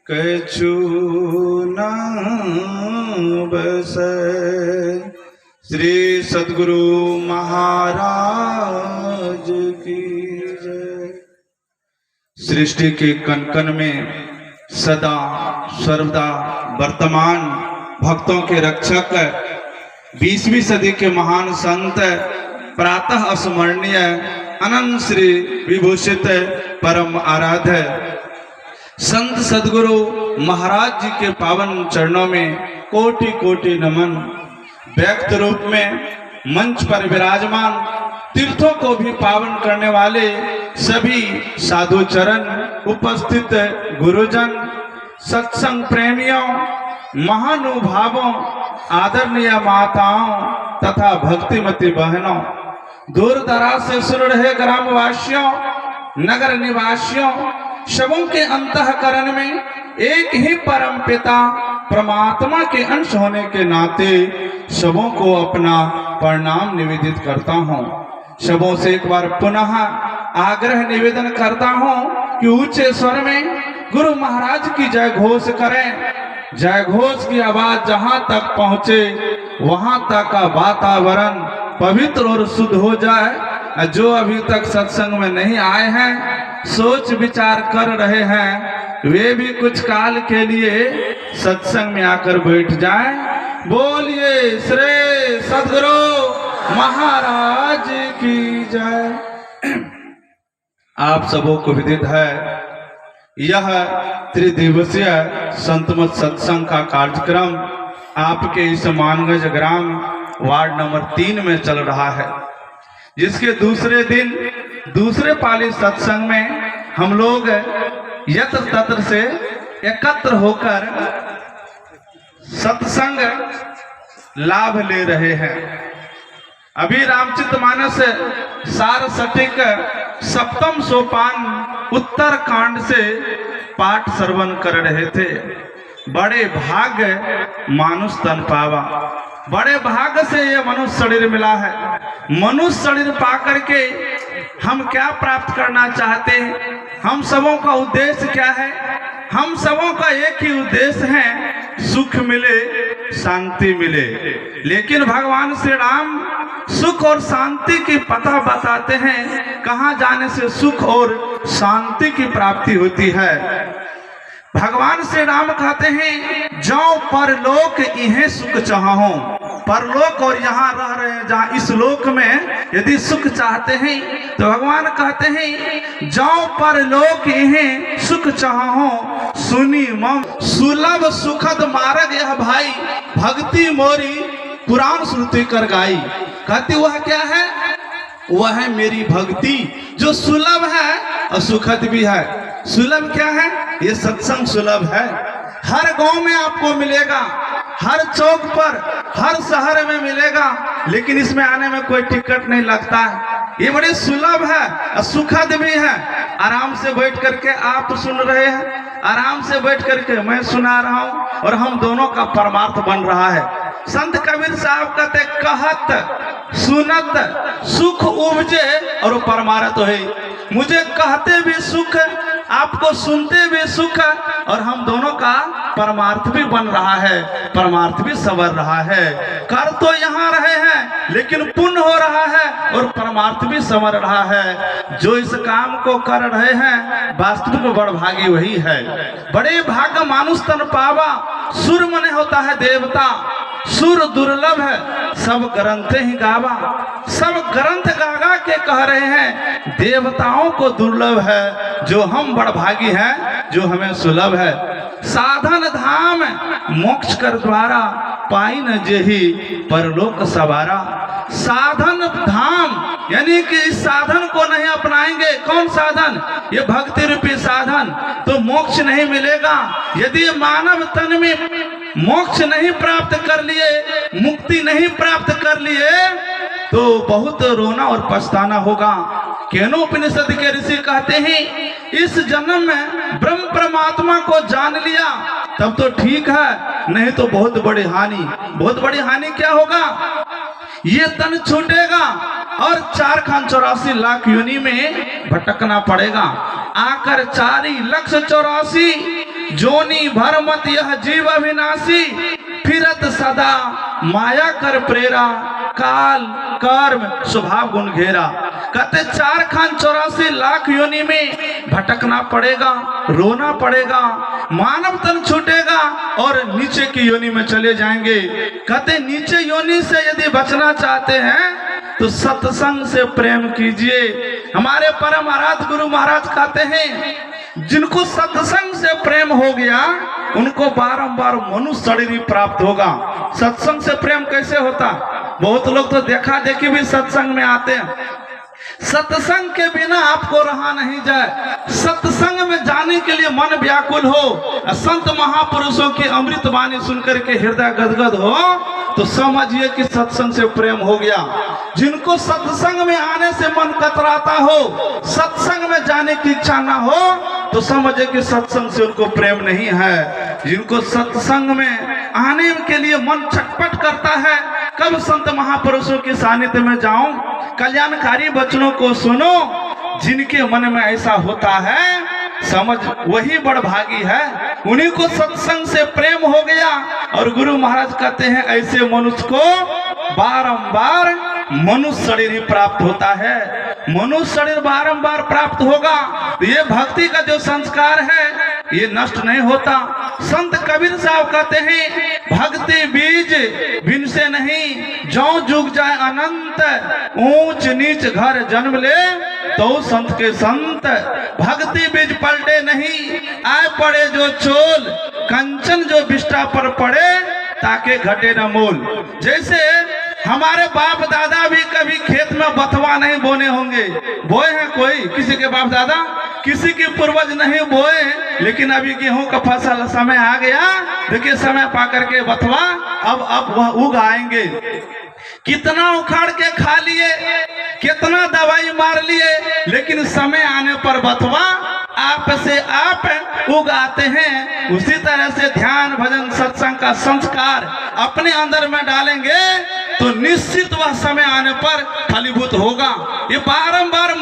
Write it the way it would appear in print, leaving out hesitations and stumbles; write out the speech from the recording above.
कछु न बस। श्री सद्गुरु महाराज की जय। सृष्टि के कण कण में सदा सर्वदा वर्तमान भक्तों के रक्षक 20वीं सदी के महान संत प्रातः स्मरणीय अनंत श्री विभूषित परम आराध्य संत सद्गुरु महाराज जी के पावन चरणों में कोटि कोटि नमन। व्यक्त रूप में मंच पर विराजमान तीर्थों को भी पावन करने वाले सभी साधु चरण, उपस्थित गुरुजन, सत्संग प्रेमियों, महानुभावों, आदरणीय माताओं तथा भक्तिमती बहनों, दूर दराज से सुन रहे ग्रामवासियों, नगर निवासियों, सबों के अंतःकरण में एक ही परम पिता परमात्मा के अंश होने के नाते सबों को अपना प्रणाम निवेदित करता हूँ। सबों से एक बार पुनः आग्रह निवेदन करता हूँ कि ऊंचे स्वर में गुरु महाराज की जय घोष करें। जय घोष की आवाज जहाँ तक पहुँचे वहां तक का वातावरण पवित्र और शुद्ध हो जाए। जो अभी तक सत्संग में नहीं आए हैं, सोच विचार कर रहे हैं, वे भी कुछ काल के लिए सत्संग में आकर बैठ जाएं। बोलिए श्री सद्गुरु महाराज की जय। आप सबों को विदित है, यह त्रिदिवसीय संतमत सत्संग का कार्यक्रम आपके इस मानगंज ग्राम वार्ड नंबर 3 में चल रहा है, जिसके दूसरे दिन दूसरे पाली सत्संग में हम लोग यत्र तत्र से एकत्र होकर सत्संग लाभ ले रहे हैं। अभी रामचरितमानस सार सटीक सप्तम सोपान उत्तर कांड से पाठ श्रवण कर रहे थे। बड़े भाग्य मानुष तन पावा, बड़े भाग्य से ये मनुष्य शरीर मिला है। मनुष्य शरीर पा करके हम क्या प्राप्त करना चाहते हैं? हम सबों का उद्देश्य क्या है? हम सबों का एक ही उद्देश्य है, सुख मिले, शांति मिले। लेकिन भगवान श्री राम सुख और शांति की पता बताते हैं, कहाँ जाने से सुख और शांति की प्राप्ति होती है। भगवान श्री राम कहते हैं, जाओ परलोक इन्हें सुख चाहो। परलोक और यहाँ रह रहे हैं जहाँ इस लोक में यदि सुख चाहते हैं तो भगवान कहते हैं, जाओ परलोक इन्हें सुख चाहो। सुनी मम सुलभ सुखद मार्ग यह भाई, भक्ति मोरी पुराण श्रुति कर गाई। कहती वह क्या है? वह है मेरी भक्ति, जो सुलभ है और सुखद भी है। सुलभ क्या है? ये सत्संग सुलभ है। हर गांव में आपको मिलेगा, हर चौक पर, हर शहर में मिलेगा, लेकिन इसमें आने में कोई टिकट नहीं लगता है। ये बड़े सुलभ है और सुखद भी है। आराम से बैठ करके आप सुन रहे हैं, आराम से बैठ करके मैं सुना रहा हूँ और हम दोनों का परमार्थ बन रहा है। संत कबीर साहब कहते, कहत सुनत सुख उपजे और परमार्थ है। मुझे कहते भी सुख, आपको सुनते भी सुख, और हम दोनों का परमार्थ भी बन रहा है, परमार्थ भी संवर रहा है। कर तो यहाँ रहे हैं लेकिन पुण्य हो रहा है और परमार्थ भी संवर रहा है। जो इस काम को कर रहे हैं वास्तविक बड़भागी वही है। बड़े भाग्य मानुष तन पावा, सुर मने होता है देवता। सुर दुर्लभ है, सब ग्रंथ ही गावा। सब ग्रंथ गागा के कह रहे हैं, देवताओं को दुर्लभ है, जो हम बड़भागी हैं, जो हमें सुलभ है। साधन धाम मोक्ष कर द्वारा, पाई न जेहि परलोक सवारा। साधन धाम यानी कि इस साधन को नहीं अपनाएंगे, कौन साधन? ये भक्ति रूपी साधन, तो मोक्ष नहीं मिलेगा। यदि मानव तन में मोक्ष नहीं प्राप्त कर लिए, मुक्ति नहीं प्राप्त कर लिए, तो बहुत रोना और पछताना होगा। केनोपनिषद के ऋषि कहते हैं, इस जन्म में ब्रह्म परमात्मा को जान लिया तब तो ठीक है, नहीं तो बहुत बड़ी हानि। बहुत बड़ी हानि क्या होगा? ये तन छूटेगा और 4 खान 84 लाख योनि में भटकना पड़ेगा। आकर 4,84,00,000 जोनी भर मत यह जीव अविनाशी, फिरत सदा माया कर प्रेरा, काल कर्म स्वभाव गुण घेरा। कहते 4,84,00,000 योनि में भटकना पड़ेगा, रोना पड़ेगा, मानव तन छूटेगा और नीचे की योनि में चले जाएंगे। कहते नीचे योनि से यदि बचना चाहते हैं तो सत्संग से प्रेम कीजिए। हमारे परम आराध्य गुरु महाराज कहते हैं जिनको सत्संग से प्रेम हो गया उनको बारंबार मनुष्य शरीर प्राप्त होगा। सत्संग से प्रेम कैसे होता? बहुत लोग तो देखा देखी भी सत्संग में आते हैं। सत्संग के बिना आपको रहा नहीं जाए। सत्संग में जाने के लिए मन व्याकुल हो, संत महापुरुषों की अमृत वाणी सुनकर के हृदय गदगद हो तो समझिए कि सत्संग से प्रेम हो गया। जिनको सत्संग में आने से मन कतराता हो, सत्संग में जाने की इच्छा ना हो तो समझिए कि सत्संग से उनको प्रेम नहीं है। जिनको सत्संग में आने के लिए मन छटपट करता है, कब संत महापुरुषों के सानिध्य में जाऊं, कल्याणकारी वचनों को सुनो, जिनके मन में ऐसा होता है समझ वही बड़भागी है। उन्हीं को सत्संग से प्रेम हो गया। और गुरु महाराज कहते हैं ऐसे मनुष्य को बारंबार मनुष्य शरीर ही प्राप्त होता है। मनुष्य शरीर बारंबार प्राप्त होगा तो ये भक्ति का जो संस्कार है ये नष्ट नहीं होता। संत कबीर साहब कहते हैं भक्ति बीज बिन से नहीं, जो जुग जाए अनंत, ऊंच नीच घर जन्म ले तो संत के संत। भक्ति बीज पलटे नहीं, आए पड़े जो चोल, कंचन जो बिष्टा पर पड़े ताके घटे न मोल। जैसे हमारे बाप दादा भी कभी खेत में बथवा नहीं बोने होंगे। बोए हैं कोई? किसी के बाप दादा, किसी के पूर्वज नहीं बोए, लेकिन अभी गेहूं का फसल समय आ गया। देखिए समय पा करके बथवा अब वह उग आएंगे। कितना उखाड़ के खा लिए, कितना दवाई मार लिए, लेकिन समय आने पर बथवा आप से आप उगाते हैं। उसी तरह से ध्यान भजन सत्संग का संस्कार अपने अंदर में डालेंगे तो निश्चित वह समय आने पर फलीभूत होगा। ये बारंबार